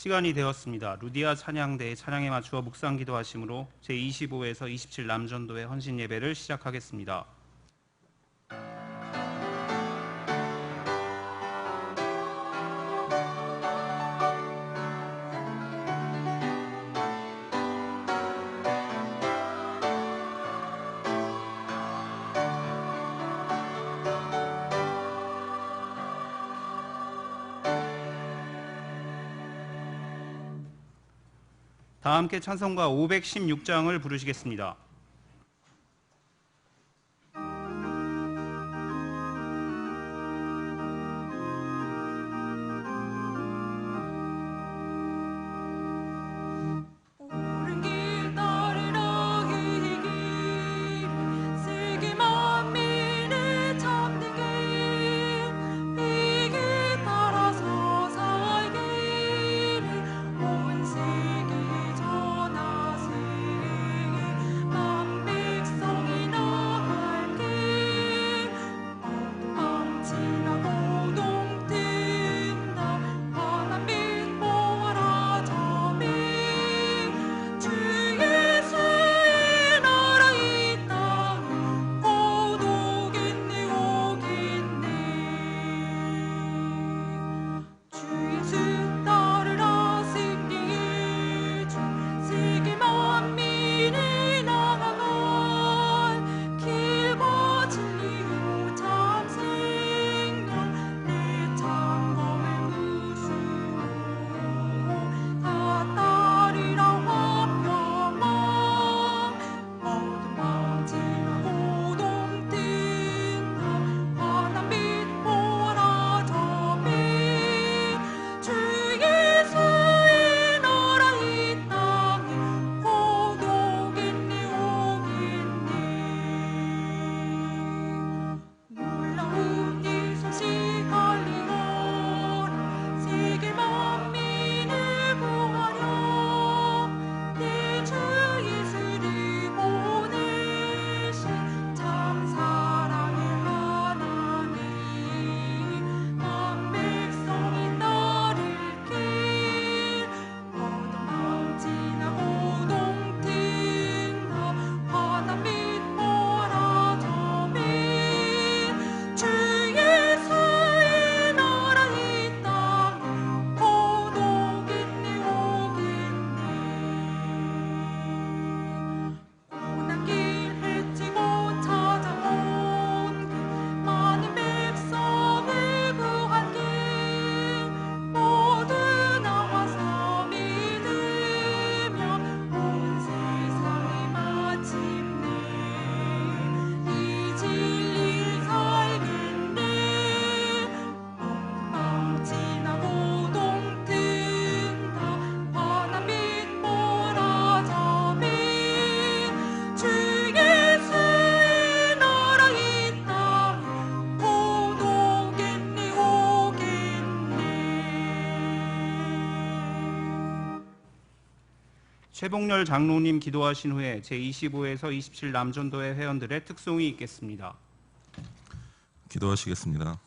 시간이 되었습니다. 루디아 찬양대의 찬양에 맞추어 묵상 기도하심으로 제25에서 27 남전도회 헌신 예배를 시작하겠습니다. 다 함께 찬송가 516장을 부르시겠습니다. 최복렬 장로님 기도하신 후에 제25에서 27 남전도회 회원들의 특송이 있겠습니다. 기도하시겠습니다.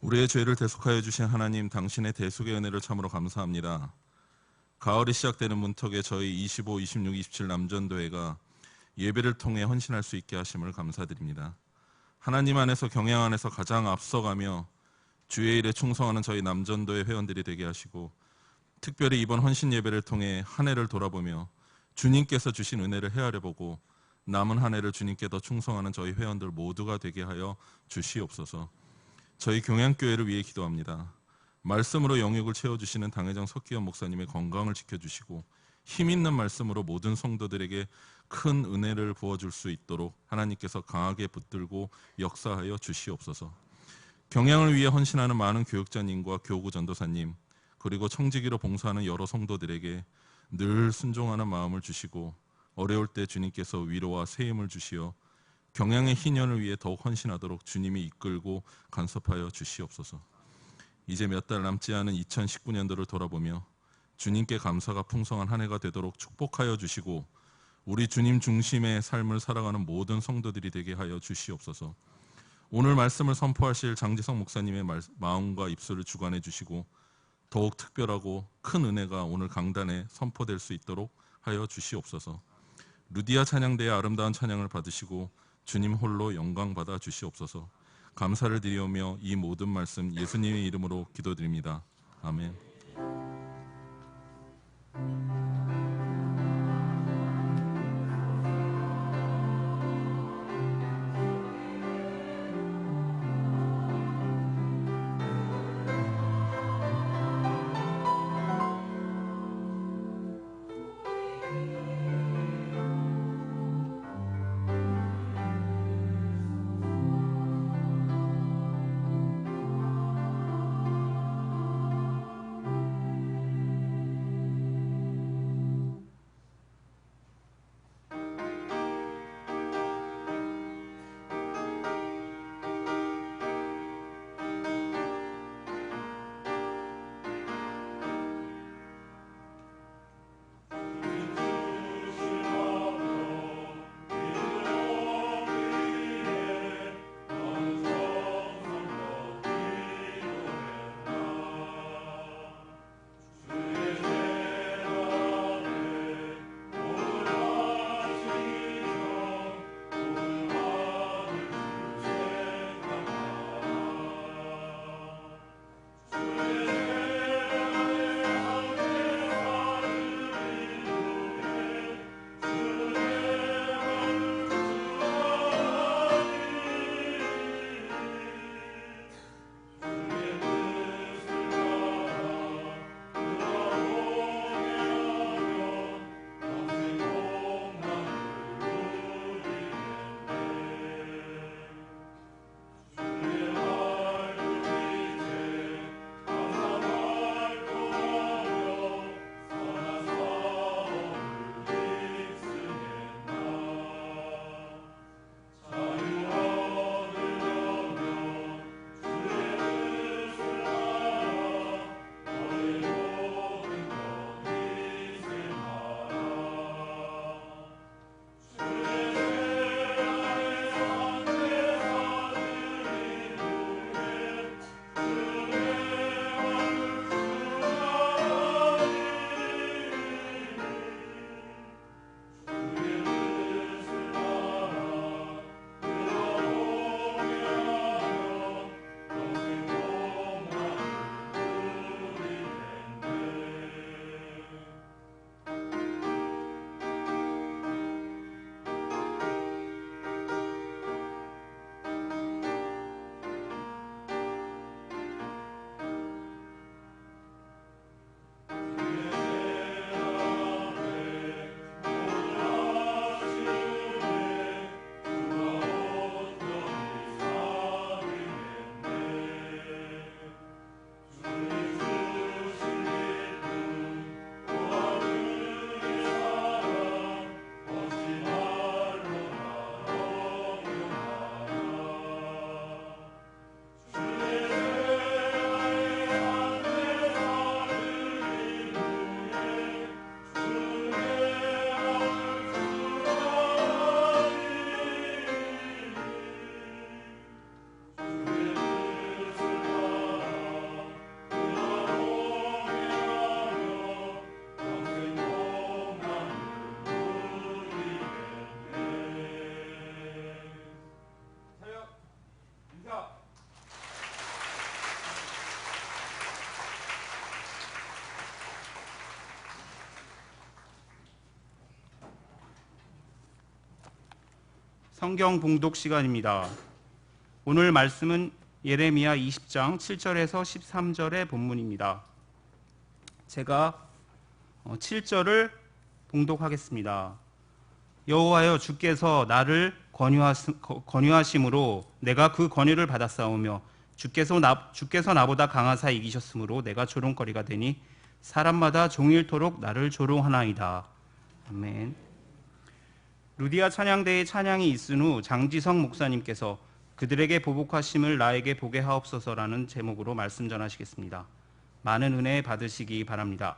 우리의 죄를 대속하여 주신 하나님, 당신의 대속의 은혜를 참으로 감사합니다. 가을이 시작되는 문턱에 저희 25, 26, 27 남전도회가 예배를 통해 헌신할 수 있게 하심을 감사드립니다. 하나님 안에서 경영 안에서 가장 앞서가며 주의 일에 충성하는 저희 남전도회 회원들이 되게 하시고, 특별히 이번 헌신 예배를 통해 한 해를 돌아보며 주님께서 주신 은혜를 헤아려보고 남은 한 해를 주님께 더 충성하는 저희 회원들 모두가 되게 하여 주시옵소서. 저희 경양교회를 위해 기도합니다. 말씀으로 영육을 채워주시는 당회장 석기현 목사님의 건강을 지켜주시고 힘있는 말씀으로 모든 성도들에게 큰 은혜를 부어줄 수 있도록 하나님께서 강하게 붙들고 역사하여 주시옵소서. 경양을 위해 헌신하는 많은 교육자님과 교구 전도사님, 그리고 청지기로 봉사하는 여러 성도들에게 늘 순종하는 마음을 주시고 어려울 때 주님께서 위로와 세임을 주시어 경양의 희년을 위해 더욱 헌신하도록 주님이 이끌고 간섭하여 주시옵소서. 이제 몇 달 남지 않은 2019년도를 돌아보며 주님께 감사가 풍성한 한 해가 되도록 축복하여 주시고 우리 주님 중심의 삶을 살아가는 모든 성도들이 되게 하여 주시옵소서. 오늘 말씀을 선포하실 장지성 목사님의 마음과 입술을 주관해 주시고 더욱 특별하고 큰 은혜가 오늘 강단에 선포될 수 있도록 하여 주시옵소서. 루디아 찬양대의 아름다운 찬양을 받으시고 주님 홀로 영광 받아 주시옵소서. 감사를 드리오며 이 모든 말씀 예수님의 이름으로 기도드립니다. 아멘. 성경 봉독 시간입니다. 오늘 말씀은 예레미야 20장 7절에서 13절의 본문입니다. 제가 7절을 봉독하겠습니다. 여호와여, 주께서 나를 권유하심으로 내가 그 권유를 받았사오며 주께서 나보다 강하사 이기셨으므로 내가 조롱거리가 되니 사람마다 종일토록 나를 조롱하나이다. 아멘. 루디아 찬양대의 찬양이 있은 후 장지성 목사님께서 그들에게 보복하심을 나에게 보게 하옵소서라는 제목으로 말씀 전하시겠습니다. 많은 은혜 받으시기 바랍니다.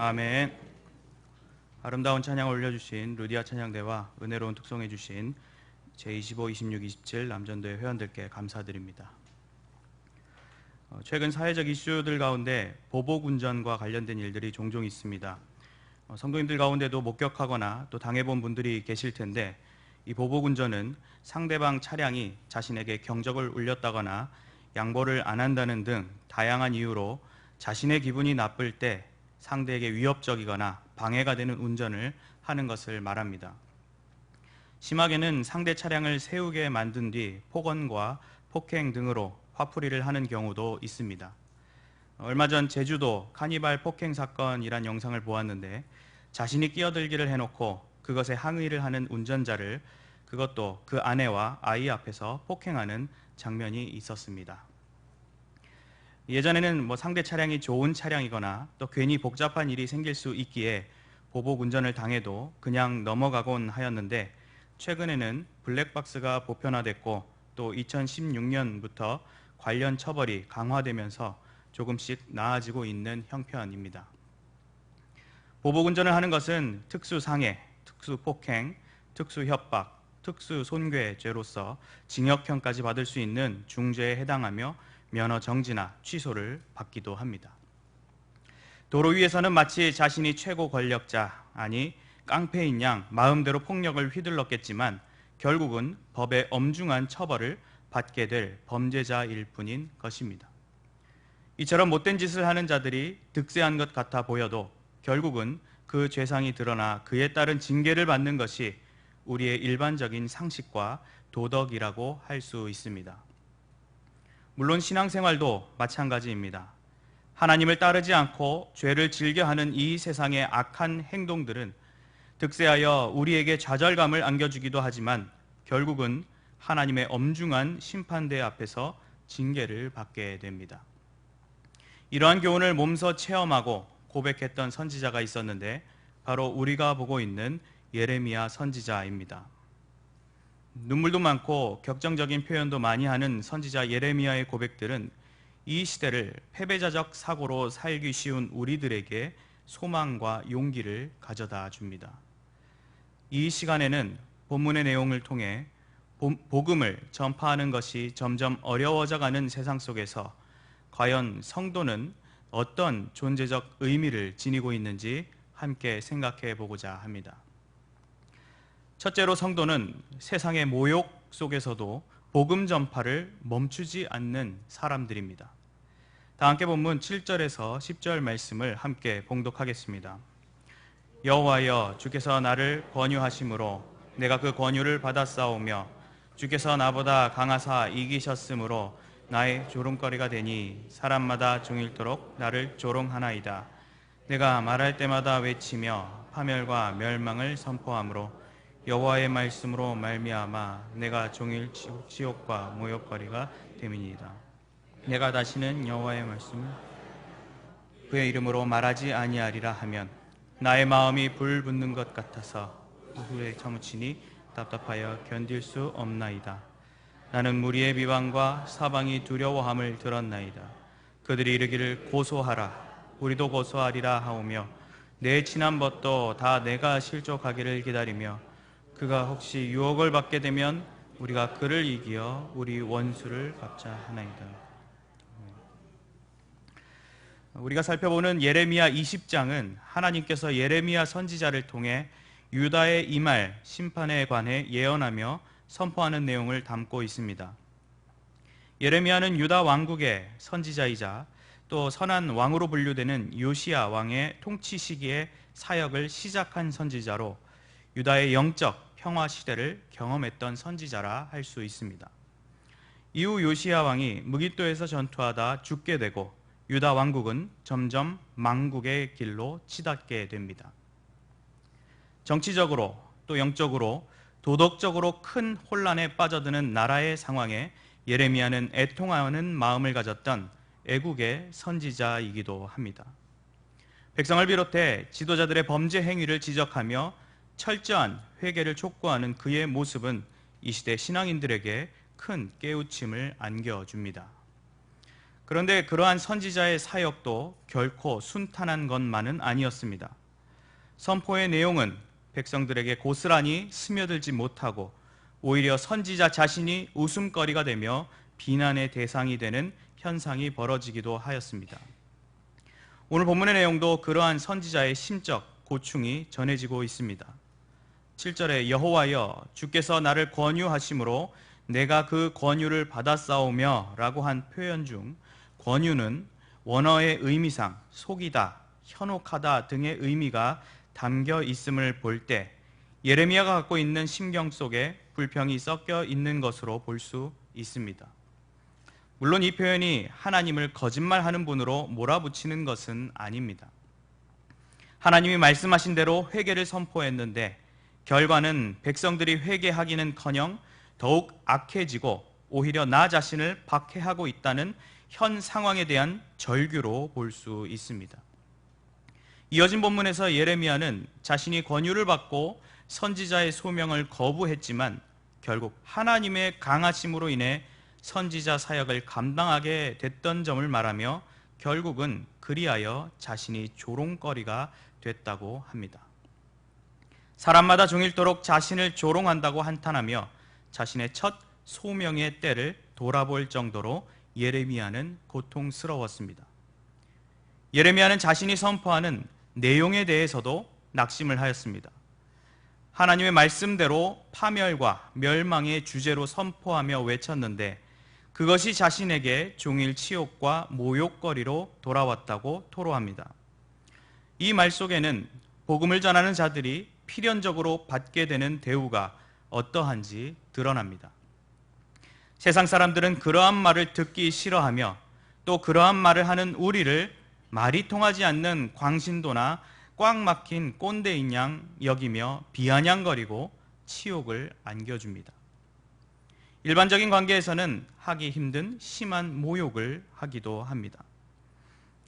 아멘. 아름다운 찬양을 올려주신 루디아 찬양대와 은혜로운 특송해 주신 제25, 26, 27 남전도회 회원들께 감사드립니다. 최근 사회적 이슈들 가운데 보복운전과 관련된 일들이 종종 있습니다. 성도님들 가운데도 목격하거나 또 당해본 분들이 계실 텐데, 이 보복운전은 상대방 차량이 자신에게 경적을 울렸다거나 양보를 안 한다는 등 다양한 이유로 자신의 기분이 나쁠 때 상대에게 위협적이거나 방해가 되는 운전을 하는 것을 말합니다. 심하게는 상대 차량을 세우게 만든 뒤 폭언과 폭행 등으로 화풀이를 하는 경우도 있습니다. 얼마 전 제주도 카니발 폭행 사건이란 영상을 보았는데, 자신이 끼어들기를 해놓고 그것에 항의를 하는 운전자를, 그것도 그 아내와 아이 앞에서 폭행하는 장면이 있었습니다. 예전에는 상대 차량이 좋은 차량이거나 또 괜히 복잡한 일이 생길 수 있기에 보복 운전을 당해도 그냥 넘어가곤 하였는데, 최근에는 블랙박스가 보편화됐고 또 2016년부터 관련 처벌이 강화되면서 조금씩 나아지고 있는 형편입니다. 보복운전을 하는 것은 특수상해, 특수폭행, 특수협박, 특수손괴죄로서 징역형까지 받을 수 있는 중죄에 해당하며 면허 정지나 취소를 받기도 합니다. 도로 위에서는 마치 자신이 최고 권력자, 아니 깡패인 양 마음대로 폭력을 휘둘렀겠지만 결국은 법의 엄중한 처벌을 받게 될 범죄자일 뿐인 것입니다. 이처럼 못된 짓을 하는 자들이 득세한 것 같아 보여도 결국은 그 죄상이 드러나 그에 따른 징계를 받는 것이 우리의 일반적인 상식과 도덕이라고 할 수 있습니다. 물론 신앙생활도 마찬가지입니다. 하나님을 따르지 않고 죄를 즐겨하는 이 세상의 악한 행동들은 득세하여 우리에게 좌절감을 안겨주기도 하지만 결국은 하나님의 엄중한 심판대 앞에서 징계를 받게 됩니다. 이러한 교훈을 몸소 체험하고 고백했던 선지자가 있었는데, 바로 우리가 보고 있는 예레미야 선지자입니다. 눈물도 많고 격정적인 표현도 많이 하는 선지자 예레미야의 고백들은 이 시대를 패배자적 사고로 살기 쉬운 우리들에게 소망과 용기를 가져다 줍니다. 이 시간에는 본문의 내용을 통해 복음을 전파하는 것이 점점 어려워져가는 세상 속에서 과연 성도는 어떤 존재적 의미를 지니고 있는지 함께 생각해 보고자 합니다. 첫째로, 성도는 세상의 모욕 속에서도 복음 전파를 멈추지 않는 사람들입니다. 다 함께 본문 7절에서 10절 말씀을 함께 봉독하겠습니다. 여호와여, 주께서 나를 권유하심으로 내가 그 권유를 받았사오며 주께서 나보다 강하사 이기셨으므로 나의 조롱거리가 되니 사람마다 종일토록 나를 조롱하나이다. 내가 말할 때마다 외치며 파멸과 멸망을 선포하므로 여호와의 말씀으로 말미암아 내가 종일 치욕과 모욕거리가 됨이니이다. 내가 다시는 여호와의 말씀을 그의 이름으로 말하지 아니하리라 하면 나의 마음이 불붙는 것 같아서 후에 처무치니 답답하여 견딜 수 없나이다. 나는 무리의 비방과 사방이 두려워함을 들었나이다. 그들이 이르기를 고소하라, 우리도 고소하리라 하오며 내 친한 벗도 다 내가 실족하기를 기다리며 그가 혹시 유혹을 받게 되면 우리가 그를 이기어 우리 원수를 갚자 하나이다. 우리가 살펴보는 예레미야 20장은 하나님께서 예레미야 선지자를 통해 유다에 임할 심판에 관해 예언하며 선포하는 내용을 담고 있습니다. 예레미야는 유다 왕국의 선지자이자 또 선한 왕으로 분류되는 요시야 왕의 통치 시기에 사역을 시작한 선지자로 유다의 영적 평화 시대를 경험했던 선지자라 할 수 있습니다. 이후 요시야 왕이 무깃도에서 전투하다 죽게 되고 유다 왕국은 점점 망국의 길로 치닫게 됩니다. 정치적으로 또 영적으로 도덕적으로 큰 혼란에 빠져드는 나라의 상황에 예레미야는 애통하는 마음을 가졌던 애국의 선지자이기도 합니다. 백성을 비롯해 지도자들의 범죄 행위를 지적하며 철저한 회개를 촉구하는 그의 모습은 이 시대 신앙인들에게 큰 깨우침을 안겨줍니다. 그런데 그러한 선지자의 사역도 결코 순탄한 것만은 아니었습니다. 선포의 내용은 백성들에게 고스란히 스며들지 못하고 오히려 선지자 자신이 웃음거리가 되며 비난의 대상이 되는 현상이 벌어지기도 하였습니다. 오늘 본문의 내용도 그러한 선지자의 심적 고충이 전해지고 있습니다. 7절에 여호와여 주께서 나를 권유하심으로 내가 그 권유를 받았사오며 라고 한 표현 중 권유는 원어의 의미상 속이다, 현혹하다 등의 의미가 담겨 있음을 볼 때 예레미야가 갖고 있는 심경 속에 불평이 섞여 있는 것으로 볼 수 있습니다. 물론 이 표현이 하나님을 거짓말하는 분으로 몰아붙이는 것은 아닙니다. 하나님이 말씀하신 대로 회개를 선포했는데 결과는 백성들이 회개하기는커녕 더욱 악해지고 오히려 나 자신을 박해하고 있다는 현 상황에 대한 절규로 볼 수 있습니다. 이어진 본문에서 예레미야는 자신이 권유를 받고 선지자의 소명을 거부했지만 결국 하나님의 강하심으로 인해 선지자 사역을 감당하게 됐던 점을 말하며 결국은 그리하여 자신이 조롱거리가 됐다고 합니다. 사람마다 종일토록 자신을 조롱한다고 한탄하며 자신의 첫 소명의 때를 돌아볼 정도로 예레미야는 고통스러웠습니다. 예레미야는 자신이 선포하는 내용에 대해서도 낙심을 하였습니다. 하나님의 말씀대로 파멸과 멸망의 주제로 선포하며 외쳤는데 그것이 자신에게 종일 치욕과 모욕거리로 돌아왔다고 토로합니다. 이 말 속에는 복음을 전하는 자들이 필연적으로 받게 되는 대우가 어떠한지 드러납니다. 세상 사람들은 그러한 말을 듣기 싫어하며 또 그러한 말을 하는 우리를 말이 통하지 않는 광신도나 꽉 막힌 꼰대인 양 여기며 비아냥거리고 치욕을 안겨줍니다. 일반적인 관계에서는 하기 힘든 심한 모욕을 하기도 합니다.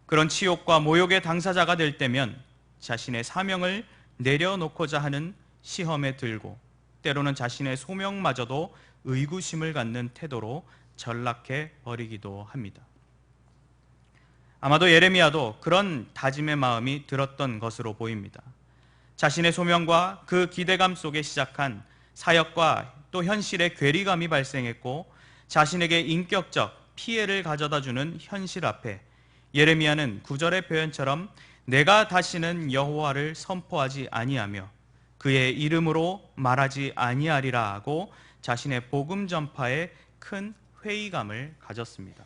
그런 치욕과 모욕의 당사자가 될 때면 자신의 사명을 내려놓고자 하는 시험에 들고 때로는 자신의 소명마저도 의구심을 갖는 태도로 전락해 버리기도 합니다. 아마도 예레미야도 그런 다짐의 마음이 들었던 것으로 보입니다. 자신의 소명과 그 기대감 속에 시작한 사역과 또 현실의 괴리감이 발생했고 자신에게 인격적 피해를 가져다주는 현실 앞에 예레미야는 9절의 표현처럼 내가 다시는 여호와를 선포하지 아니하며 그의 이름으로 말하지 아니하리라 하고 자신의 복음 전파에 큰 회의감을 가졌습니다.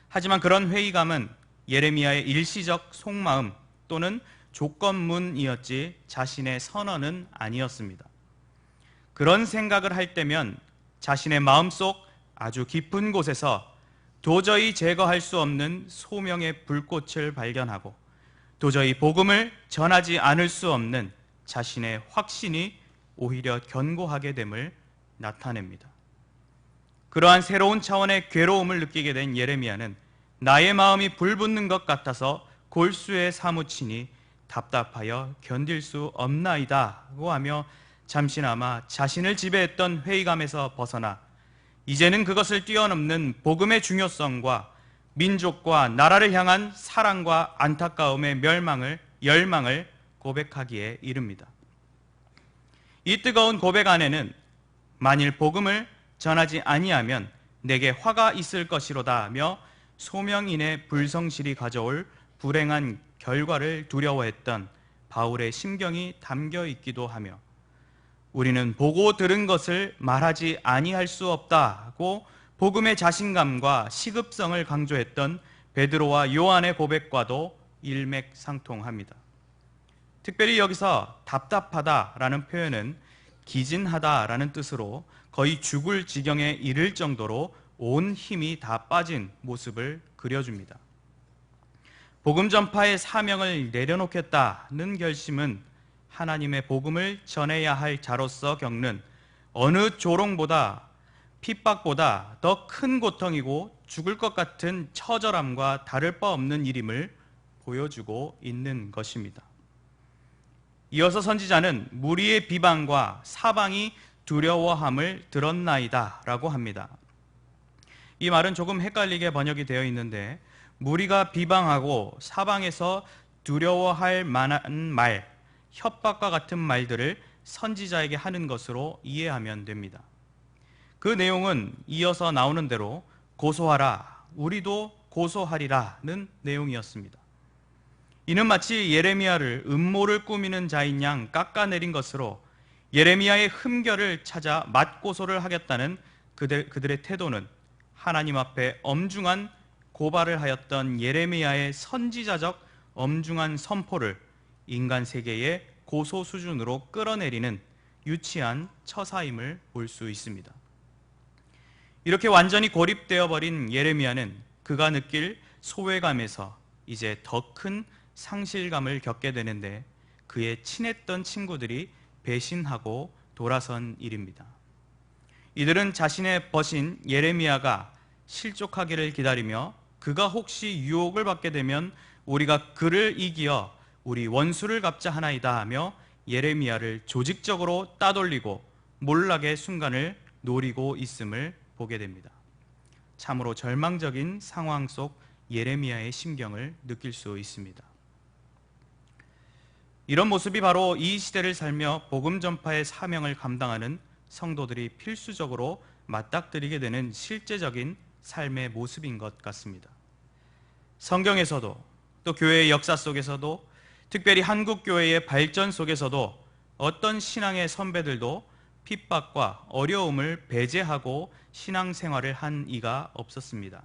하지만 그런 회의감은 예레미야의 일시적 속마음 또는 조건문이었지 자신의 선언은 아니었습니다. 그런 생각을 할 때면 자신의 마음속 아주 깊은 곳에서 도저히 제거할 수 없는 소명의 불꽃을 발견하고 도저히 복음을 전하지 않을 수 없는 자신의 확신이 오히려 견고하게 됨을 나타냅니다. 그러한 새로운 차원의 괴로움을 느끼게 된 예레미야는 나의 마음이 불붙는 것 같아서 골수에 사무치니 답답하여 견딜 수 없나이다고 하며 잠시나마 자신을 지배했던 회의감에서 벗어나 이제는 그것을 뛰어넘는 복음의 중요성과 민족과 나라를 향한 사랑과 안타까움의 열망을 고백하기에 이릅니다. 이 뜨거운 고백 안에는 만일 복음을 전하지 아니하면 내게 화가 있을 것이로다며 소명인의 불성실이 가져올 불행한 결과를 두려워했던 바울의 심경이 담겨 있기도 하며 우리는 보고 들은 것을 말하지 아니할 수 없다고 복음의 자신감과 시급성을 강조했던 베드로와 요한의 고백과도 일맥상통합니다. 특별히 여기서 답답하다라는 표현은 기진하다라는 뜻으로 거의 죽을 지경에 이를 정도로 온 힘이 다 빠진 모습을 그려줍니다. 복음 전파의 사명을 내려놓겠다는 결심은 하나님의 복음을 전해야 할 자로서 겪는 어느 조롱보다 핍박보다 더 큰 고통이고 죽을 것 같은 처절함과 다를 바 없는 일임을 보여주고 있는 것입니다. 이어서 선지자는 무리의 비방과 사방이 두려워함을 들었나이다 라고 합니다. 이 말은 조금 헷갈리게 번역이 되어 있는데 무리가 비방하고 사방에서 두려워할 만한 말, 협박과 같은 말들을 선지자에게 하는 것으로 이해하면 됩니다. 그 내용은 이어서 나오는 대로 고소하라, 우리도 고소하리라는 내용이었습니다. 이는 마치 예레미야를 음모를 꾸미는 자인 양 깎아내린 것으로 예레미야의 흠결을 찾아 맞고소를 하겠다는 그들의 태도는 하나님 앞에 엄중한 고발을 하였던 예레미야의 선지자적 엄중한 선포를 인간 세계의 고소 수준으로 끌어내리는 유치한 처사임을 볼 수 있습니다. 이렇게 완전히 고립되어 버린 예레미야는 그가 느낄 소외감에서 이제 더 큰 상실감을 겪게 되는데 그의 친했던 친구들이 배신하고 돌아선 일입니다. 이들은 자신의 벗인 예레미야가 실족하기를 기다리며 그가 혹시 유혹을 받게 되면 우리가 그를 이기어 우리 원수를 갚자 하나이다 하며 예레미야를 조직적으로 따돌리고 몰락의 순간을 노리고 있음을 보게 됩니다. 참으로 절망적인 상황 속 예레미야의 심경을 느낄 수 있습니다. 이런 모습이 바로 이 시대를 살며 복음 전파의 사명을 감당하는 성도들이 필수적으로 맞닥뜨리게 되는 실제적인 삶의 모습인 것 같습니다. 성경에서도 또 교회의 역사 속에서도 특별히 한국 교회의 발전 속에서도 어떤 신앙의 선배들도 핍박과 어려움을 배제하고 신앙생활을 한 이가 없었습니다.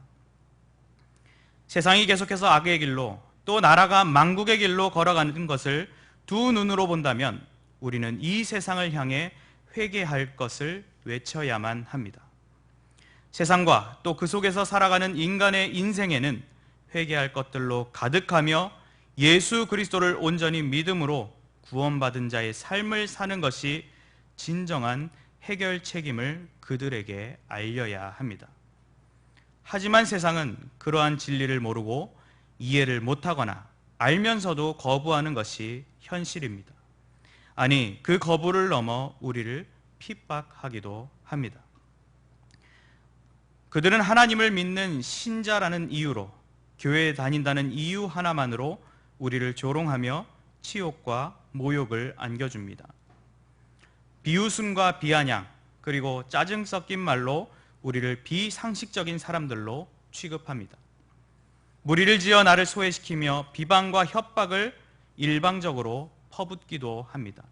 세상이 계속해서 악의 길로 또 나라가 망국의 길로 걸어가는 것을 두 눈으로 본다면 우리는 이 세상을 향해 회개할 것을 외쳐야만 합니다. 세상과 또 그 속에서 살아가는 인간의 인생에는 회개할 것들로 가득하며 예수 그리스도를 온전히 믿음으로 구원받은 자의 삶을 사는 것이 진정한 해결 책임을 그들에게 알려야 합니다. 하지만 세상은 그러한 진리를 모르고 이해를 못하거나 알면서도 거부하는 것이 현실입니다. 아니, 그 거부를 넘어 우리를 핍박하기도 합니다. 그들은 하나님을 믿는 신자라는 이유로, 교회에 다닌다는 이유 하나만으로 우리를 조롱하며 치욕과 모욕을 안겨줍니다. 비웃음과 비아냥, 그리고 짜증 섞인 말로 우리를 비상식적인 사람들로 취급합니다. 무리를 지어 나를 소외시키며 비방과 협박을 일방적으로 퍼붓기도 합니다.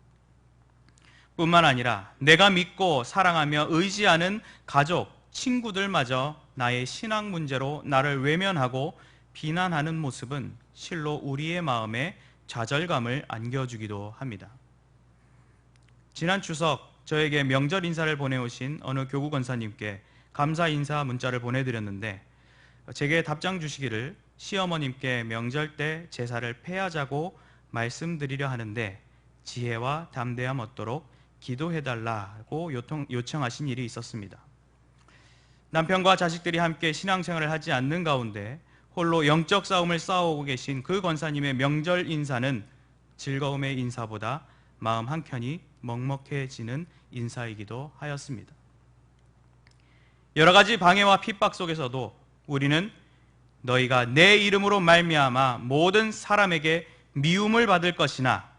뿐만 아니라 내가 믿고 사랑하며 의지하는 가족, 친구들마저 나의 신앙 문제로 나를 외면하고 비난하는 모습은 실로 우리의 마음에 좌절감을 안겨주기도 합니다. 지난 추석 저에게 명절 인사를 보내오신 어느 교구 권사님께 감사 인사 문자를 보내드렸는데 제게 답장 주시기를 시어머님께 명절 때 제사를 패하자고 말씀드리려 하는데 지혜와 담대함 얻도록 기도해달라고 요청하신 일이 있었습니다. 남편과 자식들이 함께 신앙생활을 하지 않는 가운데 홀로 영적 싸움을 싸우고 계신 그 권사님의 명절 인사는 즐거움의 인사보다 마음 한켠이 먹먹해지는 인사이기도 하였습니다. 여러 가지 방해와 핍박 속에서도 우리는 너희가 내 이름으로 말미암아 모든 사람에게 미움을 받을 것이나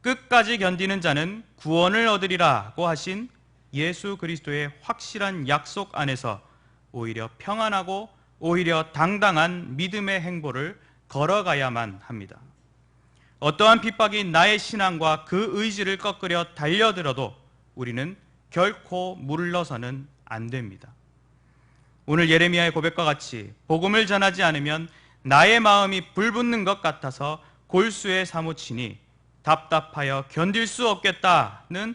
끝까지 견디는 자는 구원을 얻으리라고 하신 예수 그리스도의 확실한 약속 안에서 오히려 평안하고 오히려 당당한 믿음의 행보를 걸어가야만 합니다. 어떠한 핍박이 나의 신앙과 그 의지를 꺾으려 달려들어도 우리는 결코 물러서는 안 됩니다. 오늘 예레미야의 고백과 같이 복음을 전하지 않으면 나의 마음이 불붙는 것 같아서 골수에 사무치니 답답하여 견딜 수 없겠다는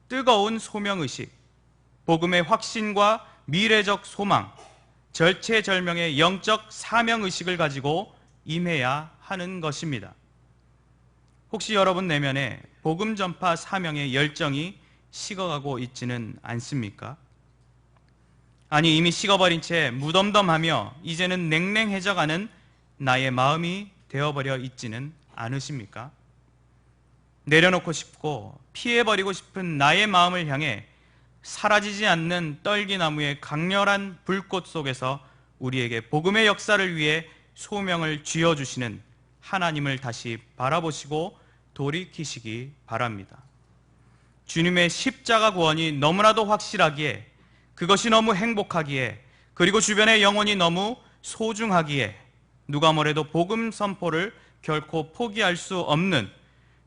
뜨거운 소명의식, 복음의 확신과 미래적 소망, 절체절명의 영적 사명의식을 가지고 임해야 하는 것입니다. 혹시 여러분 내면에 복음 전파 사명의 열정이 식어가고 있지는 않습니까? 아니, 이미 식어버린 채 무덤덤하며 이제는 냉랭해져가는 나의 마음이 되어버려 있지는 않으십니까? 내려놓고 싶고 피해버리고 싶은 나의 마음을 향해 사라지지 않는 떨기나무의 강렬한 불꽃 속에서 우리에게 복음의 역사를 위해 소명을 쥐어주시는 하나님을 다시 바라보시고 돌이키시기 바랍니다. 주님의 십자가 구원이 너무나도 확실하기에, 그것이 너무 행복하기에, 그리고 주변의 영혼이 너무 소중하기에 누가 뭐래도 복음 선포를 결코 포기할 수 없는,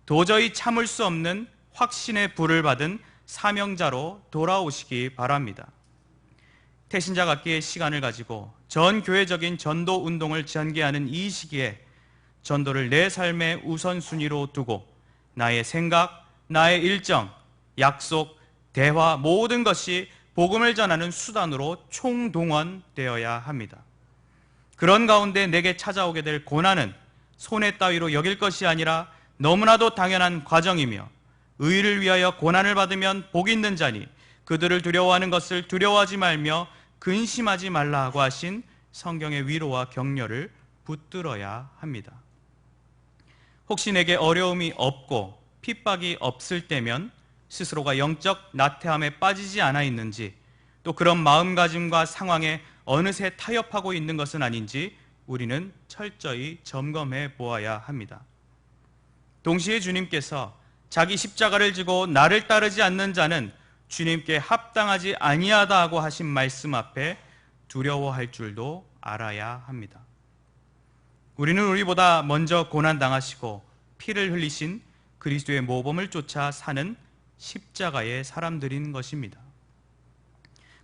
도저히 참을 수 없는 확신의 불을 받은 사명자로 돌아오시기 바랍니다. 태신자 갖기의 시간을 가지고 전 교회적인 전도 운동을 전개하는 이 시기에 전도를 내 삶의 우선순위로 두고 나의 생각, 나의 일정, 약속, 대화 모든 것이 복음을 전하는 수단으로 총동원되어야 합니다. 그런 가운데 내게 찾아오게 될 고난은 손해 따위로 여길 것이 아니라 너무나도 당연한 과정이며, 의를 위하여 고난을 받으면 복 있는 자니 그들을 두려워하는 것을 두려워하지 말며 근심하지 말라 고 하신 성경의 위로와 격려를 붙들어야 합니다. 혹시 내게 어려움이 없고 핍박이 없을 때면 스스로가 영적 나태함에 빠지지 않아 있는지, 또 그런 마음가짐과 상황에 어느새 타협하고 있는 것은 아닌지 우리는 철저히 점검해 보아야 합니다. 동시에 주님께서 자기 십자가를 지고 나를 따르지 않는 자는 주님께 합당하지 아니하다고 하신 말씀 앞에 두려워할 줄도 알아야 합니다. 우리는 우리보다 먼저 고난당하시고 피를 흘리신 그리스도의 모범을 쫓아 사는 십자가의 사람들인 것입니다.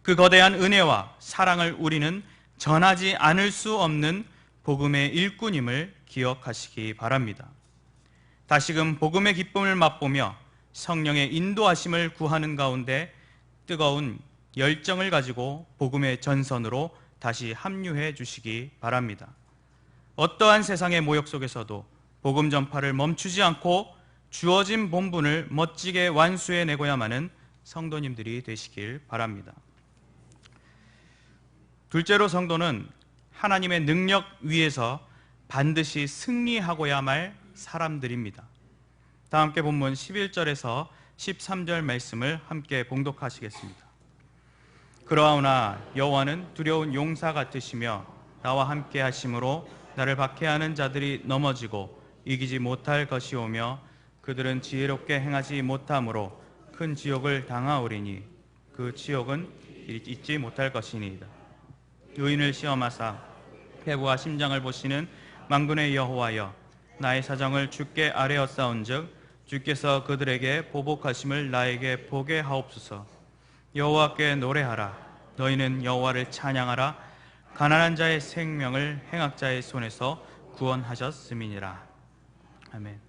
그 거대한 은혜와 사랑을 우리는 전하지 않을 수 없는 복음의 일꾼임을 기억하시기 바랍니다. 다시금 복음의 기쁨을 맛보며 성령의 인도하심을 구하는 가운데 뜨거운 열정을 가지고 복음의 전선으로 다시 합류해 주시기 바랍니다. 어떠한 세상의 모욕 속에서도 복음 전파를 멈추지 않고 주어진 본분을 멋지게 완수해내고야만은 성도님들이 되시길 바랍니다. 둘째로, 성도는 하나님의 능력 위에서 반드시 승리하고야 말 사람들입니다. 다 함께 본문 11절에서 13절 말씀을 함께 봉독하시겠습니다. 그러하오나 여호와는 두려운 용사 같으시며 나와 함께 하심으로 나를 박해하는 자들이 넘어지고 이기지 못할 것이오며 그들은 지혜롭게 행하지 못함으로 큰 지옥을 당하오리니 그 지옥은 잊지 못할 것이니이다. 의인을 시험하사 패부와 심장을 보시는 만군의 여호와여, 나의 사정을 주께 아뢰었사온즉 주께서 그들에게 보복하심을 나에게 보게 하옵소서. 여호와께 노래하라. 너희는 여호와를 찬양하라. 가난한 자의 생명을 행악자의 손에서 구원하셨음이니라. 아멘.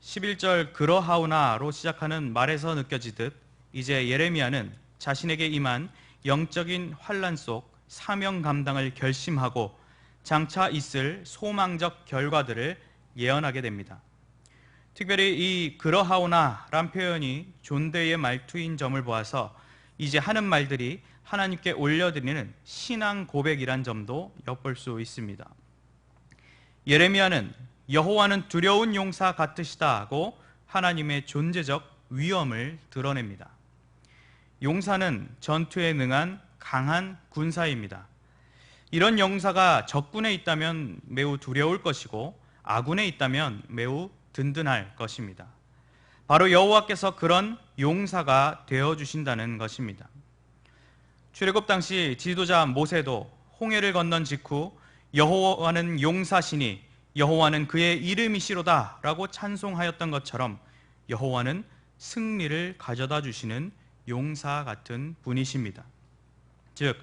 11절 그러하오나로 시작하는 말에서 느껴지듯 이제 예레미야는 자신에게 임한 영적인 환난 속 사명 감당을 결심하고 장차 있을 소망적 결과들을 예언하게 됩니다. 특별히 이 그러하오나란 표현이 존대의 말투인 점을 보아서 이제 하는 말들이 하나님께 올려드리는 신앙 고백이란 점도 엿볼 수 있습니다. 예레미야는 여호와는 두려운 용사 같으시다고 하나님의 존재적 위엄을 드러냅니다. 용사는 전투에 능한 강한 군사입니다. 이런 용사가 적군에 있다면 매우 두려울 것이고 아군에 있다면 매우 든든할 것입니다. 바로 여호와께서 그런 용사가 되어주신다는 것입니다. 출애굽 당시 지도자 모세도 홍해를 건넌 직후 여호와는 용사시니 여호와는 그의 이름이시로다 라고 찬송하였던 것처럼 여호와는 승리를 가져다 주시는 용사 같은 분이십니다. 즉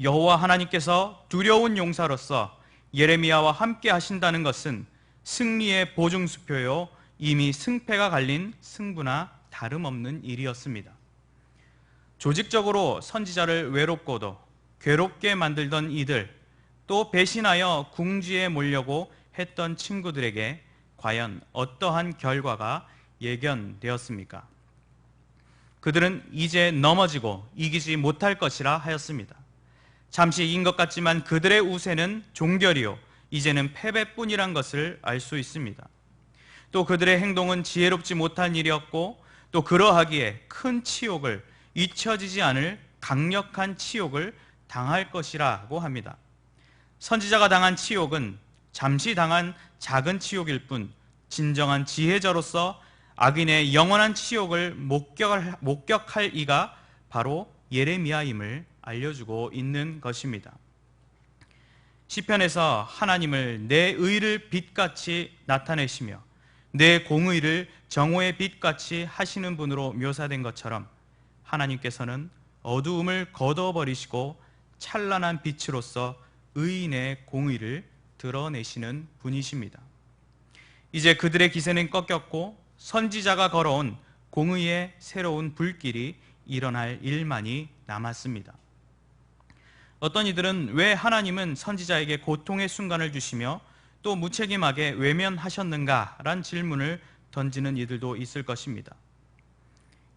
여호와 하나님께서 두려운 용사로서 예레미야와 함께 하신다는 것은 승리의 보증수표요, 이미 승패가 갈린 승부나 다름없는 일이었습니다. 조직적으로 선지자를 외롭고도 괴롭게 만들던 이들, 또 배신하여 궁지에 몰려고 했던 친구들에게 과연 어떠한 결과가 예견되었습니까? 그들은 이제 넘어지고 이기지 못할 것이라 하였습니다. 잠시 이긴 것 같지만 그들의 우세는 종결이요, 이제는 패배뿐이란 것을 알 수 있습니다. 또 그들의 행동은 지혜롭지 못한 일이었고, 또 그러하기에 큰 치욕을, 잊혀지지 않을 강력한 치욕을 당할 것이라고 합니다. 선지자가 당한 치욕은 잠시 당한 작은 치욕일 뿐 진정한 지혜자로서 악인의 영원한 치욕을 목격할 이가 바로 예레미야임을 알려주고 있는 것입니다. 시편에서 하나님을 내 의를 빛같이 나타내시며 내 공의를 정오의 빛같이 하시는 분으로 묘사된 것처럼 하나님께서는 어두움을 걷어버리시고 찬란한 빛으로서 의인의 공의를 드러내시는 분이십니다. 이제 그들의 기세는 꺾였고 선지자가 걸어온 공의의 새로운 불길이 일어날 일만이 남았습니다. 어떤 이들은 왜 하나님은 선지자에게 고통의 순간을 주시며 또 무책임하게 외면하셨는가란 질문을 던지는 이들도 있을 것입니다.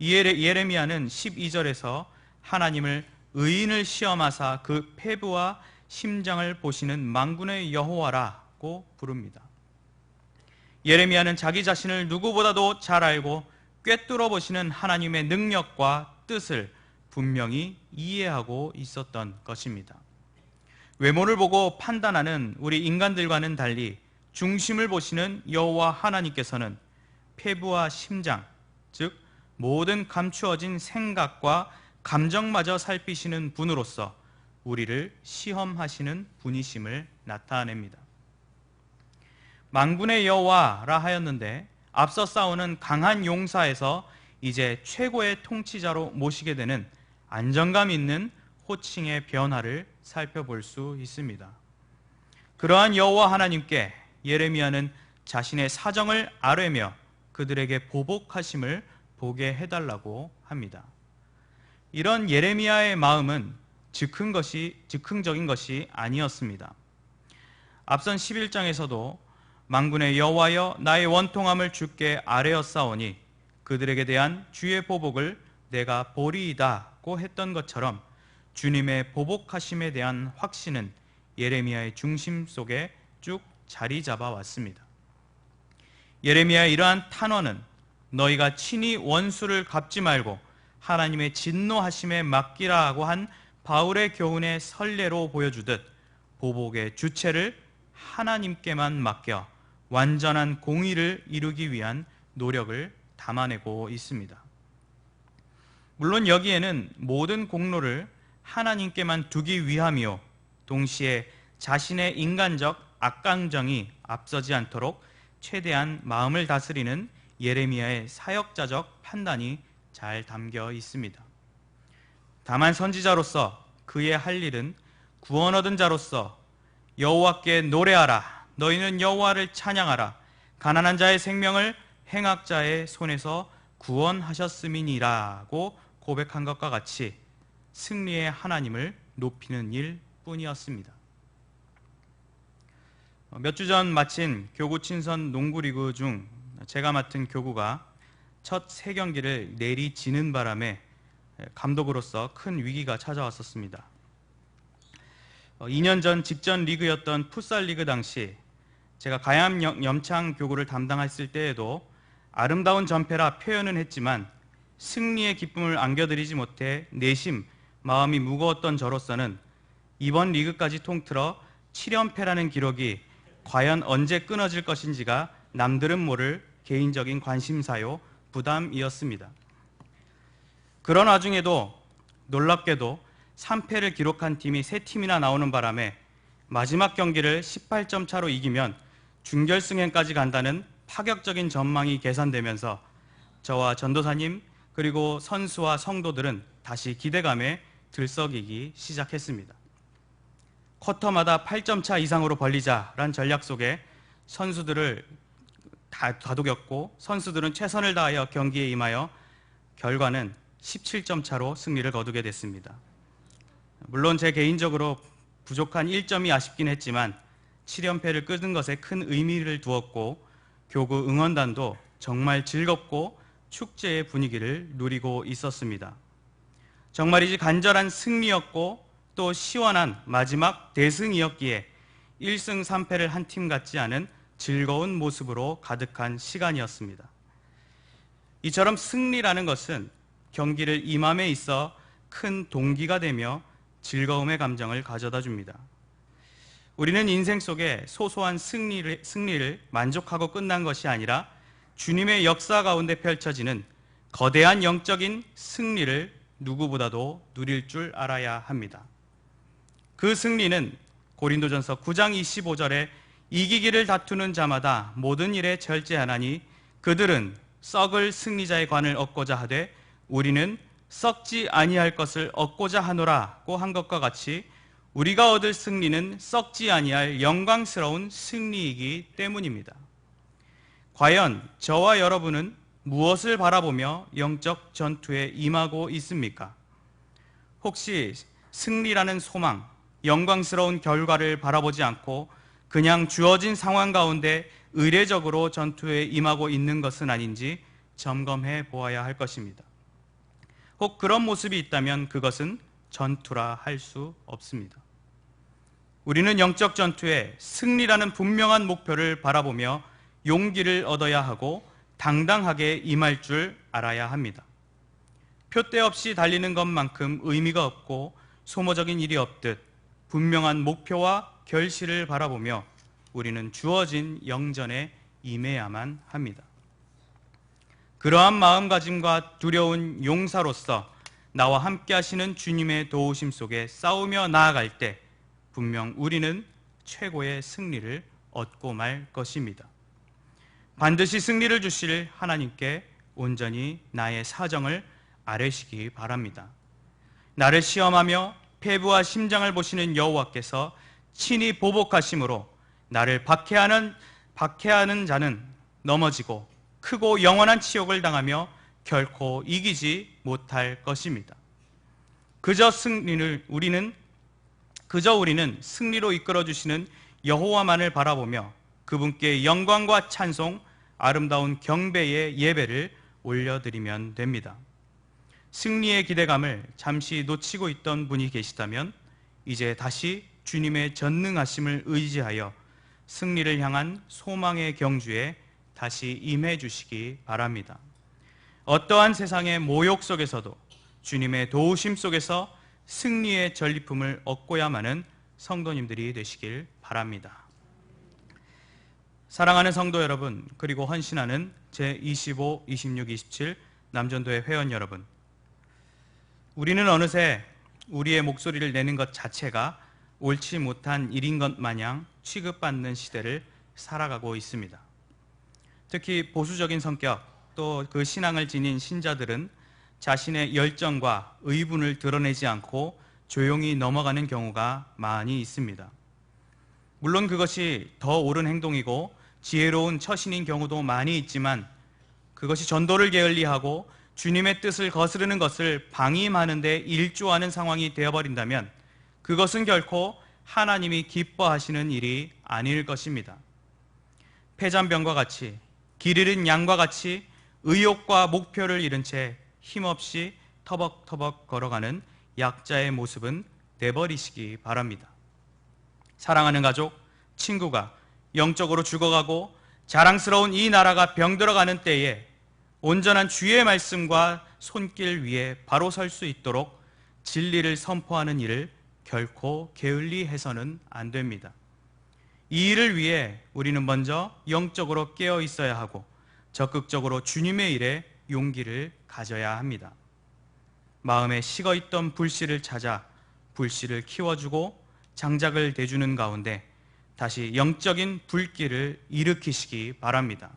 예레미야는 12절에서 하나님을 의인을 시험하사 그 폐부와 심장을 보시는 만군의 여호와라고 부릅니다. 예레미야는 자기 자신을 누구보다도 잘 알고 꿰뚫어 보시는 하나님의 능력과 뜻을 분명히 이해하고 있었던 것입니다. 외모를 보고 판단하는 우리 인간들과는 달리 중심을 보시는 여호와 하나님께서는 폐부와 심장, 즉 모든 감추어진 생각과 감정마저 살피시는 분으로서 우리를 시험하시는 분이심을 나타냅니다. 만군의 여호와라 하였는데 앞서 싸우는 강한 용사에서 이제 최고의 통치자로 모시게 되는 안정감 있는 호칭의 변화를 살펴볼 수 있습니다. 그러한 여호와 하나님께 예레미야는 자신의 사정을 아뢰며 그들에게 보복하심을 보게 해달라고 합니다. 이런 예레미야의 마음은 즉흥적인 것이 아니었습니다. 앞선 11장에서도 만군의 여호와여 나의 원통함을 주께 아뢰었사오니 그들에게 대한 주의 보복을 내가 보리이다고 했던 것처럼 주님의 보복하심에 대한 확신은 예레미야의 중심 속에 쭉 자리 잡아 왔습니다. 예레미야의 이러한 탄원은 너희가 친히 원수를 갚지 말고 하나님의 진노하심에 맡기라고 한 바울의 교훈의 선례로 보여주듯 보복의 주체를 하나님께만 맡겨 완전한 공의를 이루기 위한 노력을 담아내고 있습니다. 물론 여기에는 모든 공로를 하나님께만 두기 위함이요 동시에 자신의 인간적 악감정이 앞서지 않도록 최대한 마음을 다스리는 예레미야의 사역자적 판단이 잘 담겨 있습니다. 다만 선지자로서 그의 할 일은 구원 얻은 자로서 여호와께 노래하라, 너희는 여호와를 찬양하라, 가난한 자의 생명을 행악자의 손에서 구원하셨음이니라고 고백한 것과 같이 승리의 하나님을 높이는 일뿐이었습니다. 몇 주 전 마친 교구 친선 농구리그 중 제가 맡은 교구가 첫 3경기를 내리지는 바람에 감독으로서 큰 위기가 찾아왔었습니다. 2년 전 직전 리그였던 풋살 리그 당시 제가 가양 염창 교구를 담당했을 때에도 아름다운 전패라 표현은 했지만 승리의 기쁨을 안겨드리지 못해 내심 마음이 무거웠던 저로서는 이번 리그까지 통틀어 7연패라는 기록이 과연 언제 끊어질 것인지가 남들은 모를 개인적인 관심사요 부담이었습니다. 그런 와중에도 놀랍게도 3패를 기록한 팀이 3팀이나 나오는 바람에 마지막 경기를 18점 차로 이기면 준결승행까지 간다는 파격적인 전망이 계산되면서 저와 전도사님 그리고 선수와 성도들은 다시 기대감에 들썩이기 시작했습니다. 쿼터마다 8점 차 이상으로 벌리자란 전략 속에 선수들을 다독였고 선수들은 최선을 다하여 경기에 임하여 결과는 17점 차로 승리를 거두게 됐습니다. 물론 제 개인적으로 부족한 1점이 아쉽긴 했지만 7연패를 끊은 것에 큰 의미를 두었고 교구 응원단도 정말 즐겁고 축제의 분위기를 누리고 있었습니다. 정말이지 간절한 승리였고 또 시원한 마지막 대승이었기에 1승 3패를 한 팀 같지 않은 즐거운 모습으로 가득한 시간이었습니다. 이처럼 승리라는 것은 경기를 임함에 있어 큰 동기가 되며 즐거움의 감정을 가져다 줍니다. 우리는 인생 속에 소소한 승리를 만족하고 끝난 것이 아니라 주님의 역사 가운데 펼쳐지는 거대한 영적인 승리를 누구보다도 누릴 줄 알아야 합니다. 그 승리는 고린도전서 9장 25절에 이기기를 다투는 자마다 모든 일에 절제하나니 그들은 썩을 승리자의 관을 얻고자 하되 우리는 썩지 아니할 것을 얻고자 하노라고 한 것과 같이 우리가 얻을 승리는 썩지 아니할 영광스러운 승리이기 때문입니다. 과연 저와 여러분은 무엇을 바라보며 영적 전투에 임하고 있습니까? 혹시 승리라는 소망, 영광스러운 결과를 바라보지 않고 그냥 주어진 상황 가운데 의례적으로 전투에 임하고 있는 것은 아닌지 점검해 보아야 할 것입니다. 혹 그런 모습이 있다면 그것은 전투라 할 수 없습니다. 우리는 영적 전투에 승리라는 분명한 목표를 바라보며 용기를 얻어야 하고 당당하게 임할 줄 알아야 합니다. 표대 없이 달리는 것만큼 의미가 없고 소모적인 일이 없듯 분명한 목표와 결실을 바라보며 우리는 주어진 영전에 임해야만 합니다. 그러한 마음가짐과 두려운 용사로서 나와 함께 하시는 주님의 도우심 속에 싸우며 나아갈 때 분명 우리는 최고의 승리를 얻고 말 것입니다. 반드시 승리를 주실 하나님께 온전히 나의 사정을 아뢰시기 바랍니다. 나를 시험하며 폐부와 심장을 보시는 여호와께서 친히 보복하심으로 나를 박해하는 자는 넘어지고 크고 영원한 치욕을 당하며 결코 이기지 못할 것입니다. 그저 우리는 승리로 이끌어 주시는 여호와만을 바라보며 그분께 영광과 찬송, 아름다운 경배의 예배를 올려드리면 됩니다. 승리의 기대감을 잠시 놓치고 있던 분이 계시다면 이제 다시 주님의 전능하심을 의지하여 승리를 향한 소망의 경주에 다시 임해 주시기 바랍니다. 어떠한 세상의 모욕 속에서도 주님의 도우심 속에서 승리의 전리품을 얻고야만은 성도님들이 되시길 바랍니다. 사랑하는 성도 여러분, 그리고 헌신하는 제25, 26, 27 남전도회 회원 여러분, 우리는 어느새 우리의 목소리를 내는 것 자체가 옳지 못한 일인 것 마냥 취급받는 시대를 살아가고 있습니다. 특히 보수적인 성격, 또 그 신앙을 지닌 신자들은 자신의 열정과 의분을 드러내지 않고 조용히 넘어가는 경우가 많이 있습니다. 물론 그것이 더 옳은 행동이고 지혜로운 처신인 경우도 많이 있지만 그것이 전도를 게을리하고 주님의 뜻을 거스르는 것을 방임하는 데 일조하는 상황이 되어버린다면 그것은 결코 하나님이 기뻐하시는 일이 아닐 것입니다. 패잔병과 같이, 길 잃은 양과 같이 의욕과 목표를 잃은 채 힘없이 터벅터벅 걸어가는 약자의 모습은 내버리시기 바랍니다. 사랑하는 가족, 친구가 영적으로 죽어가고 자랑스러운 이 나라가 병들어가는 때에 온전한 주의 말씀과 손길 위에 바로 설 수 있도록 진리를 선포하는 일을 결코 게을리 해서는 안 됩니다. 이 일을 위해 우리는 먼저 영적으로 깨어 있어야 하고 적극적으로 주님의 일에 용기를 가져야 합니다. 마음에 식어있던 불씨를 찾아 불씨를 키워주고 장작을 대주는 가운데 다시 영적인 불길을 일으키시기 바랍니다.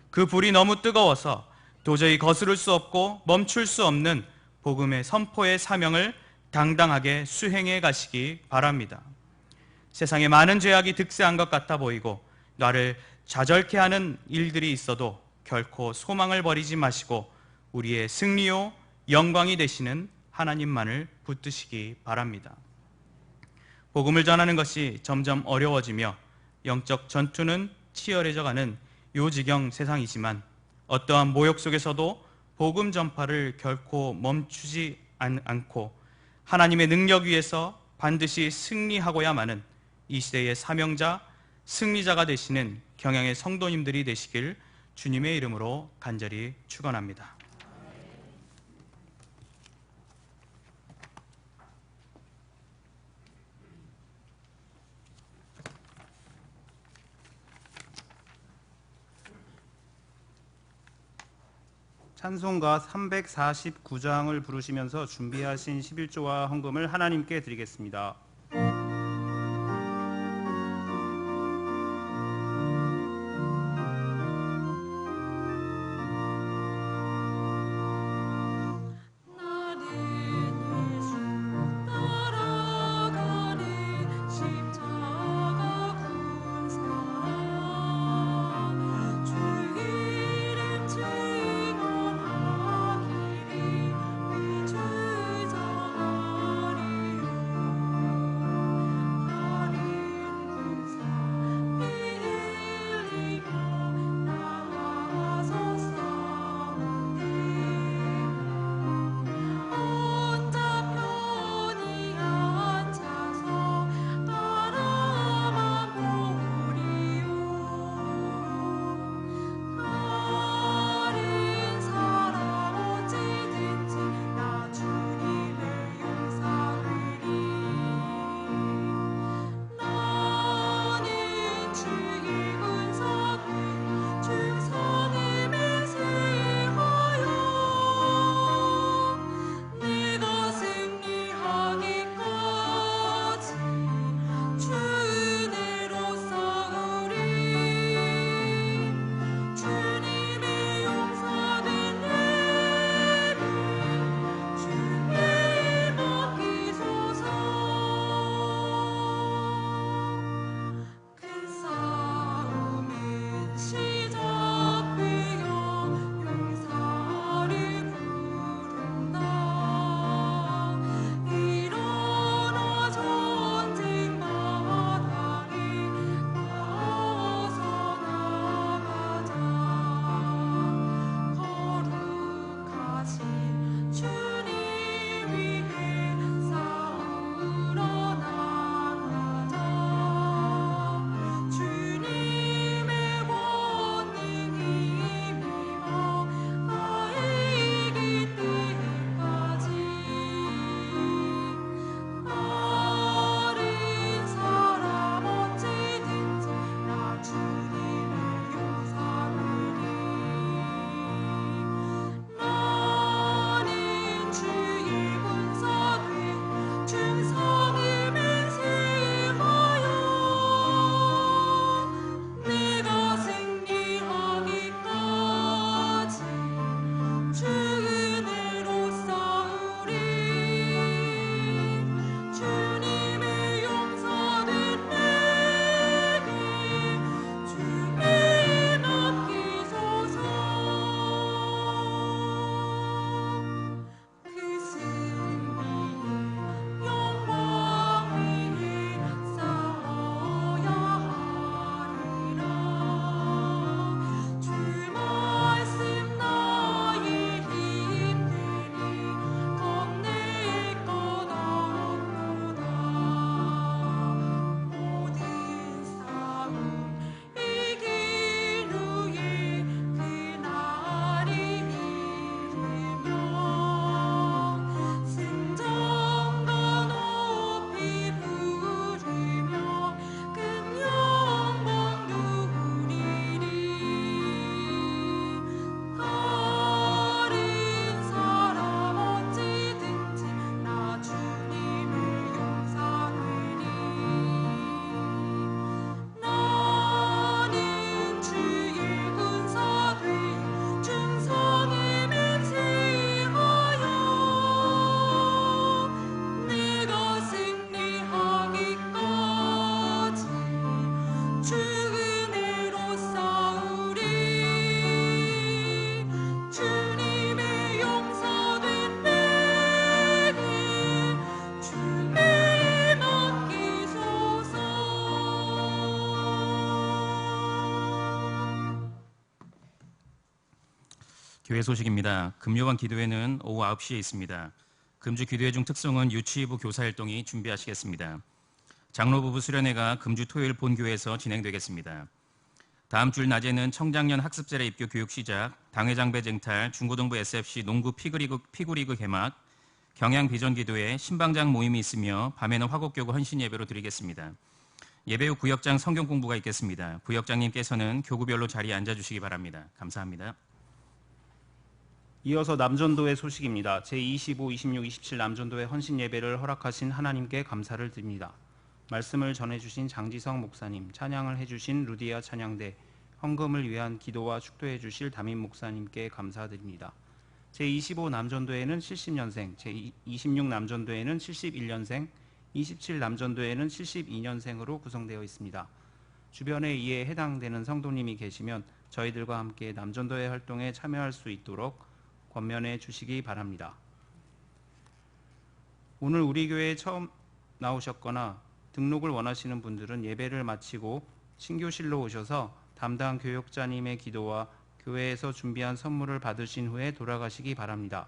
그 불이 너무 뜨거워서 도저히 거스를 수 없고 멈출 수 없는 복음의 선포의 사명을 당당하게 수행해 가시기 바랍니다. 세상에 많은 죄악이 득세한 것 같아 보이고 나를 좌절케 하는 일들이 있어도 결코 소망을 버리지 마시고 우리의 승리요 영광이 되시는 하나님만을 붙드시기 바랍니다. 복음을 전하는 것이 점점 어려워지며 영적 전투는 치열해져가는 요지경 세상이지만 어떠한 모욕 속에서도 복음 전파를 결코 멈추지 않고 하나님의 능력 위에서 반드시 승리하고야만은 이 시대의 사명자, 승리자가 되시는 경양의 성도님들이 되시길 주님의 이름으로 간절히 축원합니다. 찬송가 349장을 부르시면서 준비하신 11조와 헌금을 하나님께 드리겠습니다. 교회 소식입니다. 금요반 기도회는 오후 9시에 있습니다. 금주 기도회 중 특성은 유치부 교사활동이 준비하시겠습니다. 장로부부 수련회가 금주 토요일 본교회에서 진행되겠습니다. 다음 주 낮에는 청장년 학습제례 입교 교육 시작, 당회장배 쟁탈, 중고등부 SFC 농구 피구리그 개막, 경양 비전 기도회, 신방장 모임이 있으며 밤에는 화곡교구 헌신 예배로 드리겠습니다. 예배 후 구역장 성경 공부가 있겠습니다. 구역장님께서는 교구별로 자리에 앉아주시기 바랍니다. 감사합니다. 이어서 남전도회 소식입니다. 제25, 26, 27 남전도회 헌신 예배를 허락하신 하나님께 감사를 드립니다. 말씀을 전해주신 장지성 목사님, 찬양을 해주신 루디아 찬양대, 헌금을 위한 기도와 축도해 주실 담임 목사님께 감사드립니다. 제25 남전도회는 70년생, 제26 남전도회는 71년생, 27 남전도회는 72년생으로 구성되어 있습니다. 주변에 이에 해당되는 성도님이 계시면 저희들과 함께 남전도회 활동에 참여할 수 있도록 권면해 주시기 바랍니다. 오늘 우리 교회에 처음 나오셨거나 등록을 원하시는 분들은 예배를 마치고 신교실로 오셔서 담당 교역자님의 기도와 교회에서 준비한 선물을 받으신 후에 돌아가시기 바랍니다.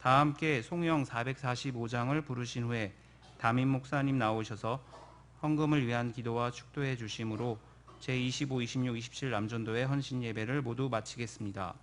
다 함께 송영 445장을 부르신 후에 담임 목사님 나오셔서 헌금을 위한 기도와 축도해 주심으로 제25, 26, 27 남전도회 헌신 예배를 모두 마치겠습니다.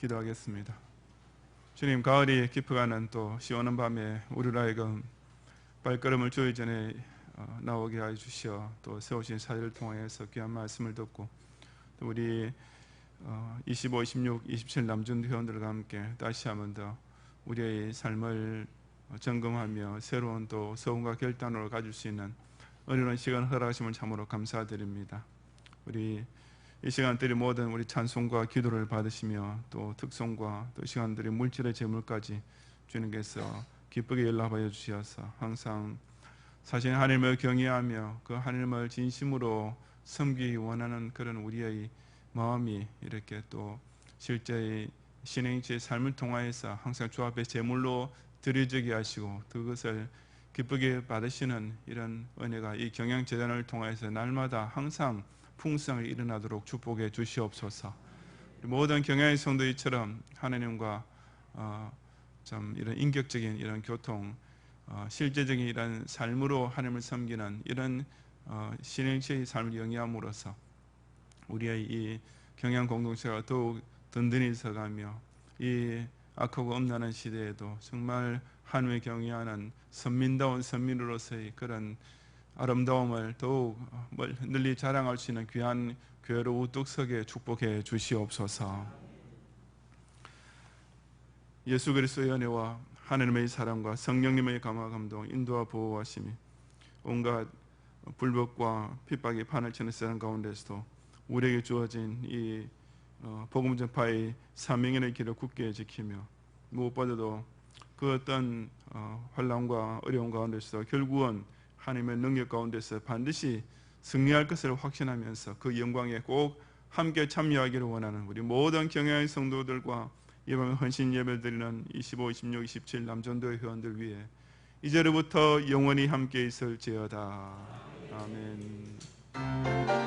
기도하겠습니다. 주님, 가을이 깊어가는 또 시원한 밤에 우리를 하여금 발걸음을 주의 전에 나오게 하여 주시어 또 세우신 사회를 통해서 귀한 말씀을 듣고 또 우리 25, 26, 27 남전 회원들과 함께 다시 한번 더 우리의 삶을 점검하며 새로운 또 소원과 결단으로 가질 수 있는 은혜로운 시간 허락하심을 참으로 감사드립니다. 우리 이 시간들이 모든 우리 찬송과 기도를 받으시며 또 특송과 또 시간들이 물질의 재물까지 주님께서 기쁘게 연락하여 주셔서 항상 사실 하나님을 경외하며 그 하나님을 진심으로 섬기기 원하는 그런 우리의 마음이 이렇게 또 실제의 신행체의 삶을 통하여서 항상 주 앞에 제물로 드려지게 하시고 그것을 기쁘게 받으시는 이런 은혜가 이 경양재단을 통해서 날마다 항상 풍성이 일어나도록 축복해 주시옵소서. 모든 경양의 성도들처럼 하나님과 좀 이런 인격적인 이런 교통, 실제적인 이런 삶으로 하나님을 섬기는 이런 신행체의 삶을 영위함으로써 우리의 이 경양 공동체가 더욱 든든히 서가며 이 악하고 엄난한 시대에도 정말 하나님을 경외하는 선민다운 선민으로서의 그런 아름다움을 더욱 널리 자랑할 수 있는 귀한 교회로 우뚝 서게 축복해 주시옵소서. 예수 그리스도의 은혜와 하나님의 사랑과 성령님의 감화 감동 인도와 보호하심이 온갖 불법과 핍박의 판을 치는 세상 가운데서도 우리에게 주어진 이 복음 전파의 사명의 길을 굳게 지키며 무엇보다도 그 어떤 환난과 어려운 가운데서 결국은 하나님의 능력 가운데서 반드시 승리할 것을 확신하면서 그 영광에 꼭 함께 참여하기를 원하는 우리 모든 경양의 성도들과 이번 헌신 예배 드리는 25, 26, 27 남전도회 회원들 위해 이제로부터 영원히 함께 있을지어다. 아멘.